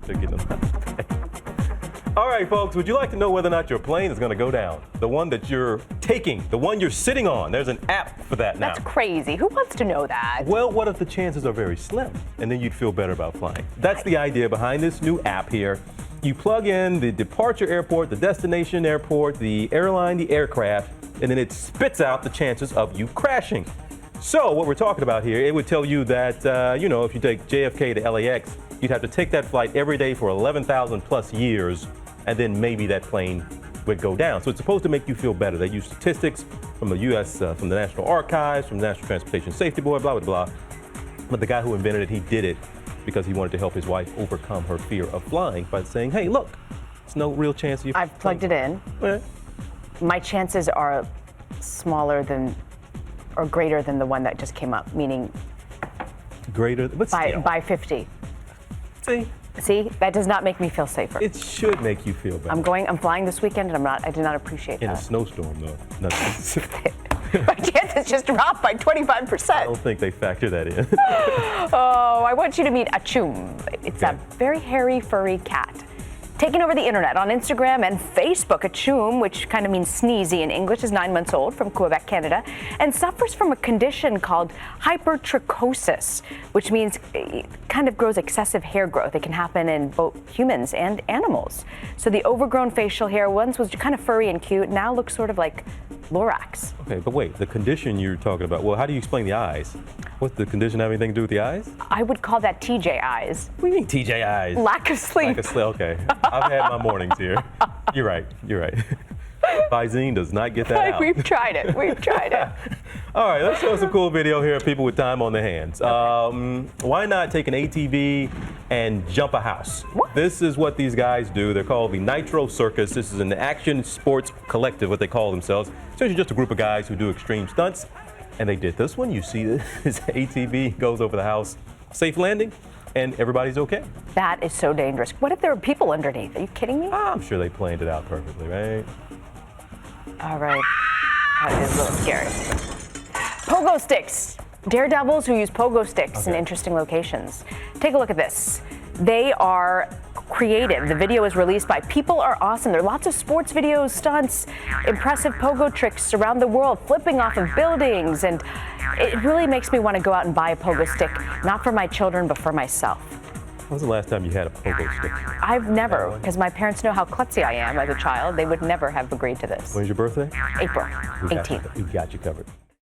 They're getting them out of the way. All right, folks, would you like to know whether or not your plane is going to go down? The one that you're taking, the one you're sitting on. There's an app for that now. That's crazy. Who wants to know that? Well, what if the chances are very slim? And then you'd feel better about flying. That's the idea behind this new app here. You plug in the departure airport, the destination airport, the airline, the aircraft, and then it spits out the chances of you crashing. So what we're talking about here, it would tell you that, if you take JFK to LAX, you'd have to take that flight every day for 11,000 plus years, and then maybe that plane would go down. So it's supposed to make you feel better. They use statistics from the U.S., from the National Archives, from the National Transportation Safety Board, blah, blah, blah. But the guy who invented it, he did it because he wanted to help his wife overcome her fear of flying by saying, hey, look, there's no real chance of you. I've plugged it in. Okay. My chances are smaller than or greater than the one that just came up, meaning Greater, but still. by 50. See, that does not make me feel safer. It should make you feel better. I'm flying this weekend, and I did not appreciate In that. a snowstorm, though. Nothing. My chances just dropped by 25%. I don't think they factor that in. Oh, I want you to meet Achum. It's Okay. a very hairy, furry cat. Taking over the internet on Instagram and Facebook, Achum, which kind of means sneezy in English, is 9 months old from Quebec, Canada, and suffers from a condition called hypertrichosis, which means it kind of grows excessive hair growth. It can happen in both humans and animals. So the overgrown facial hair once was kind of furry and cute, now looks sort of like Lorax. Okay, but wait, the condition you're talking about, well, how do you explain the eyes? What's the condition have anything to do with the eyes? I would call that TJ eyes. What do you mean TJ eyes? Lack of sleep. Lack of sleep, okay. I've had my mornings here. You're right. Visine does not get that out. We've tried it. All right, let's show some cool video here of people with time on their hands. Why not take an ATV and jump a house? What? This is what these guys do. They're called the Nitro Circus. This is an action sports collective, what they call themselves. Essentially just a group of guys who do extreme stunts. And they did this one. You see this ATV goes over the house, safe landing, and everybody's okay. That is so dangerous. What if there were people underneath? Are you kidding me? I'm sure they planned it out perfectly, right? All right. That is a little scary. Pogo sticks. Daredevils who use pogo sticks in interesting locations. Take a look at this. They are creative. The video is released by People Are Awesome. There are lots of sports videos, stunts, impressive pogo tricks around the world, flipping off of buildings, and it really makes me want to go out and buy a pogo stick, not for my children, but for myself. When was the last time you had a pogo stick? I've never, because my parents know how klutzy I am as a child. They would never have agreed to this. When's your birthday? April We got 18th. We got you covered.